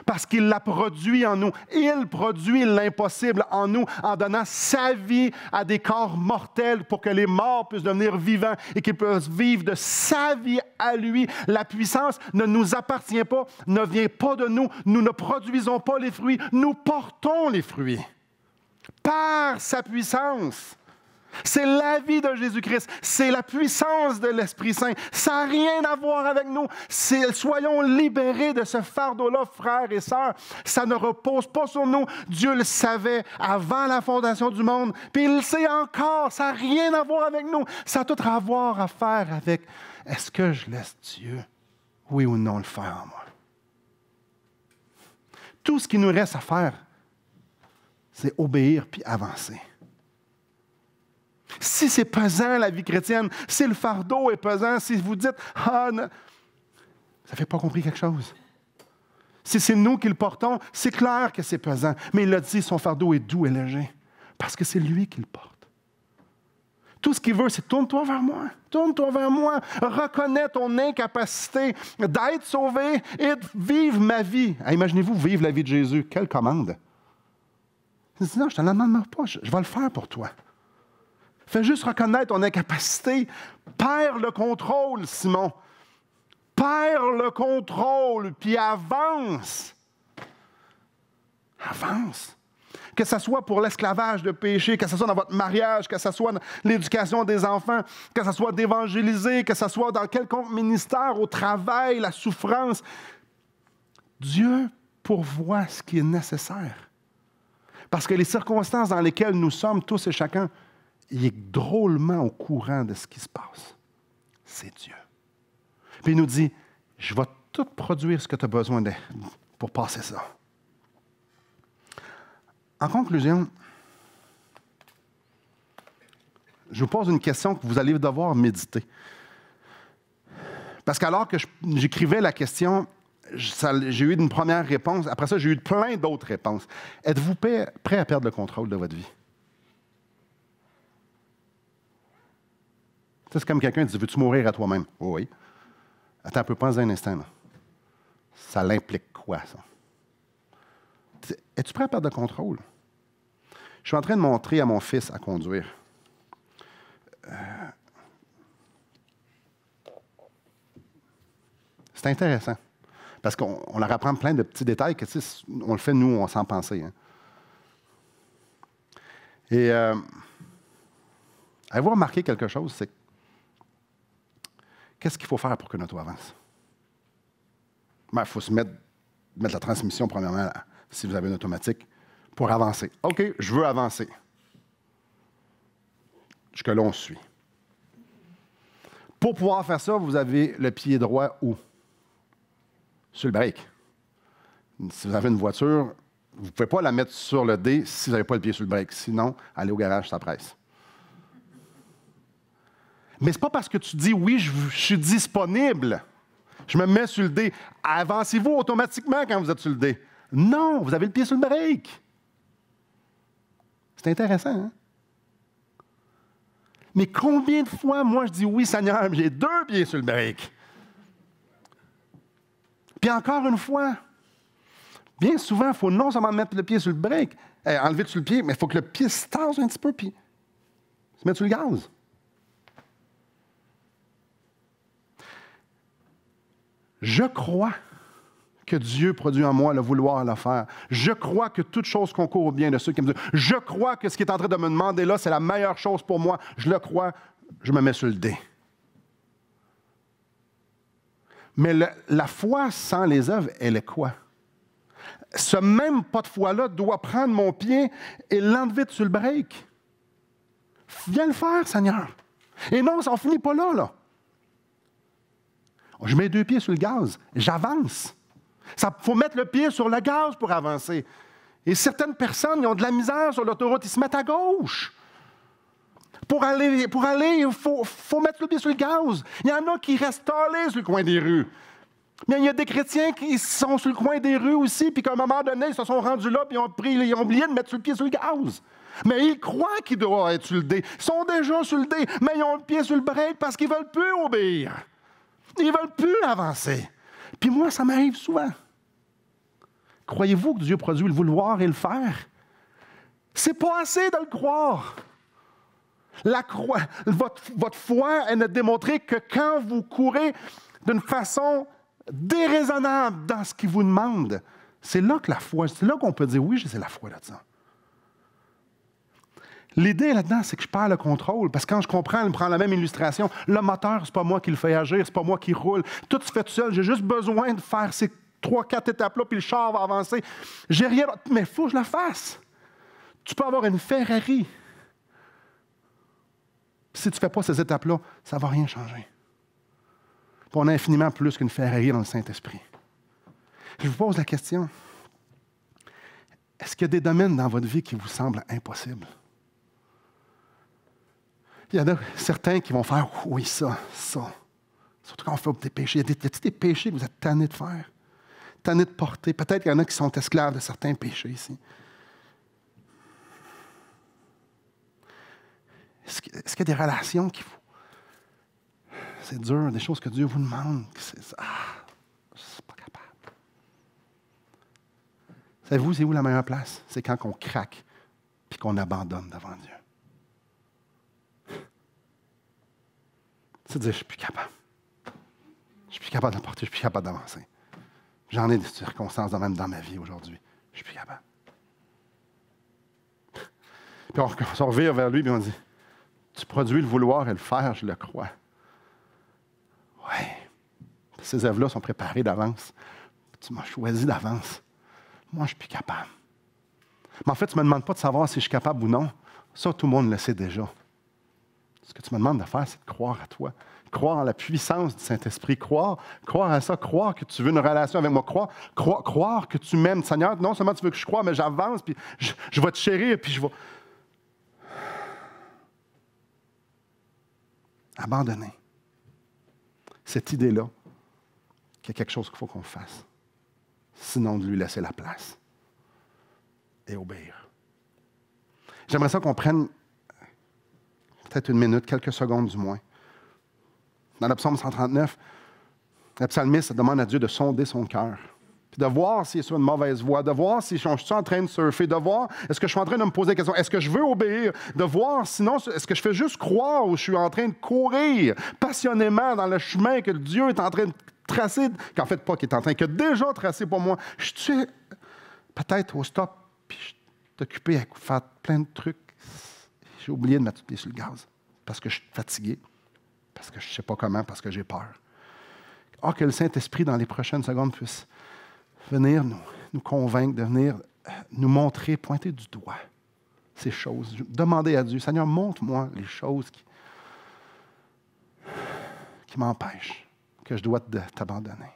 Parce qu'il l'a produit en nous. Il produit l'impossible en nous en donnant sa vie à des corps mortels pour que les morts puissent devenir vivants et qu'ils puissent vivre de sa vie à lui. La puissance ne nous appartient pas, ne vient pas de nous. Nous ne produisons pas les fruits, nous portons les fruits. Par sa puissance. C'est la vie de Jésus-Christ. C'est la puissance de l'Esprit Saint. Ça n'a rien à voir avec nous. Soyons libérés de ce fardeau-là, frères et sœurs. Ça ne repose pas sur nous. Dieu le savait avant la fondation du monde. Puis il le sait encore. Ça n'a rien à voir avec nous. Ça a tout à faire avec est-ce que je laisse Dieu, oui ou non, le faire en moi? Tout ce qui nous reste à faire, c'est obéir puis avancer. Si c'est pesant, la vie chrétienne, si le fardeau est pesant, si vous dites « Ah, non, ça ne fait pas compris quelque chose. » Si c'est nous qui le portons, c'est clair que c'est pesant. Mais il a dit, son fardeau est doux et léger, parce que c'est lui qui le porte. Tout ce qu'il veut, c'est « Tourne-toi vers moi, tourne-toi vers moi, reconnais ton incapacité d'être sauvé et de vivre ma vie. » Imaginez-vous vivre la vie de Jésus. Quelle commande! Il dit « Non, je ne te la demande pas, je vais le faire pour toi. » Fais juste reconnaître ton incapacité. Perds le contrôle, Simon. Perds le contrôle, puis avance. avance. Que ce soit pour l'esclavage de péché, que ce soit dans votre mariage, que ce soit dans l'éducation des enfants, que ce soit d'évangéliser, que ce soit dans quelconque ministère, au travail, la souffrance. Dieu pourvoit ce qui est nécessaire. Parce que les circonstances dans lesquelles nous sommes, tous et chacun, il est drôlement au courant de ce qui se passe. C'est Dieu. Puis il nous dit, je vais tout produire ce que tu as besoin pour passer ça. En conclusion, je vous pose une question que vous allez devoir méditer. Parce qu'alors que j'écrivais la question, j'ai eu une première réponse. Après ça, j'ai eu plein d'autres réponses. Êtes-vous prêt à perdre le contrôle de votre vie? C'est comme quelqu'un qui dit, veux-tu mourir à toi-même? Oh oui. Attends un peu, pense un instant. Là. Ça l'implique quoi, ça? Es-tu prêt à perdre le contrôle? Je suis en train de montrer à mon fils à conduire. C'est intéressant. Parce qu'on leur apprend plein de petits détails que, on le fait, nous, on s'en pensait. Hein. Et avez-vous remarqué quelque chose? C'est qu'est-ce qu'il faut faire pour que notre auto avance? Il faut se mettre la transmission, premièrement, si vous avez une automatique, pour avancer. OK, je veux avancer. Jusque-là, on suit. Pour pouvoir faire ça, vous avez le pied droit où? Sur le break. Si vous avez une voiture, vous ne pouvez pas la mettre sur le D si vous n'avez pas le pied sur le break. Sinon, allez au garage, ça presse. Mais ce n'est pas parce que tu dis « oui, je suis disponible ». Je me mets sur le D. Avancez-vous automatiquement quand vous êtes sur le D. Non, vous avez le pied sur le break. C'est intéressant, hein? Mais combien de fois, moi, je dis oui, Seigneur, mais j'ai 2 pieds sur le break. Puis encore une fois, bien souvent, il faut non seulement mettre le pied sur le break, enlever sur le pied, mais il faut que le pied se tasse un petit peu, puis se mettre sur le gaz. Je crois que Dieu produit en moi le vouloir le faire. Je crois que toute chose concourt au bien de ceux qui me disent. Je crois que ce qui est en train de me demander là, c'est la meilleure chose pour moi. Je le crois, je me mets sur le dé. Mais la foi sans les œuvres, elle est quoi? Ce même pas de foi-là doit prendre mon pied et l'enlever sur le break. Viens le faire, Seigneur. Et non, ça ne finit pas là, là. Je mets 2 pieds sur le gaz, j'avance. Il faut mettre le pied sur le gaz pour avancer. Et certaines personnes, ils ont de la misère sur l'autoroute, ils se mettent à gauche. Pour aller, il faut mettre le pied sur le gaz. Il y en a qui restent talés sur le coin des rues. Mais il y a des chrétiens qui sont sur le coin des rues aussi, puis qu'à un moment donné, ils se sont rendus là, puis ils ont oublié de mettre le pied sur le gaz. Mais ils croient qu'ils doivent être sur le dé. Ils sont déjà sur le dé, mais ils ont le pied sur le break parce qu'ils ne veulent plus obéir. Ils ne veulent plus avancer. Puis moi, ça m'arrive souvent. Croyez-vous que Dieu produit le vouloir et le faire? C'est pas assez de le croire. Votre foi, elle ne démontrer que quand vous courez d'une façon déraisonnable dans ce qu'il vous demande. C'est là que la foi, c'est là qu'on peut dire oui, c'est la foi là-dedans. L'idée là-dedans, c'est que je perds le contrôle. Parce que quand je comprends, je prends la même illustration. Le moteur, c'est pas moi qui le fais agir, c'est pas moi qui roule. Tout se fait tout seul. J'ai juste besoin de faire ces 3-4 étapes-là, puis le char va avancer. J'ai rien d'autre, mais il faut que je le fasse. Tu peux avoir une Ferrari. Si tu ne fais pas ces étapes-là, ça ne va rien changer. Puis on a infiniment plus qu'une Ferrari dans le Saint-Esprit. Je vous pose la question. Est-ce qu'il y a des domaines dans votre vie qui vous semblent impossibles? Il y en a certains qui vont faire « oui, ça. » Surtout quand on fait des péchés. Y a-t-il des péchés que vous êtes tannés de faire? Tannés de porter? Peut-être qu'il y en a qui sont esclaves de certains péchés ici. Est-ce qu'il y a des relations qui vous... C'est dur, des choses que Dieu vous demande. Je ne suis pas capable. Savez-vous, c'est où la meilleure place? C'est quand on craque et qu'on abandonne devant Dieu. C'est de dire, je ne suis plus capable. Je ne suis plus capable de porter, je ne suis plus capable d'avancer. J'en ai des circonstances de même dans ma vie aujourd'hui. Je ne suis plus capable. Puis on se revire vers lui et on dit, tu produis le vouloir et le faire, je le crois. Oui. Ces œuvres-là sont préparées d'avance. Tu m'as choisi d'avance. Moi, je suis plus capable. Mais en fait, tu ne me demandes pas de savoir si je suis capable ou non. Ça, tout le monde le sait déjà. Ce que tu me demandes de faire, c'est de croire à toi. Croire en la puissance du Saint-Esprit. Croire à ça. Croire que tu veux une relation avec moi. Croire que tu m'aimes. Seigneur, non seulement tu veux que je croie, mais j'avance, puis je vais te chérir, puis je vais... Abandonner cette idée-là qu'il y a quelque chose qu'il faut qu'on fasse. Sinon, de lui laisser la place et obéir. J'aimerais ça qu'on prenne peut-être une minute, quelques secondes du moins. Dans le psaume 139, le psalmiste demande à Dieu de sonder son cœur, puis de voir s'il est sur une mauvaise voie, de voir si je suis en train de surfer, de voir est-ce que je suis en train de me poser la question, est-ce que je veux obéir, de voir sinon est-ce que je fais juste croire ou je suis en train de courir passionnément dans le chemin que Dieu est en train de tracer, qu'en fait pas qu'il est en train, qu'il a déjà tracé pour moi. Je suis peut-être au stop, puis je suis occupé à faire plein de trucs. J'ai oublié de mettre le pied sur le gaz parce que je suis fatigué, parce que je ne sais pas comment, parce que j'ai peur. Or, que le Saint-Esprit, dans les prochaines secondes, puisse venir nous convaincre, de venir nous montrer, pointer du doigt ces choses. Demander à Dieu, Seigneur, montre-moi les choses qui m'empêchent, que je dois t'abandonner.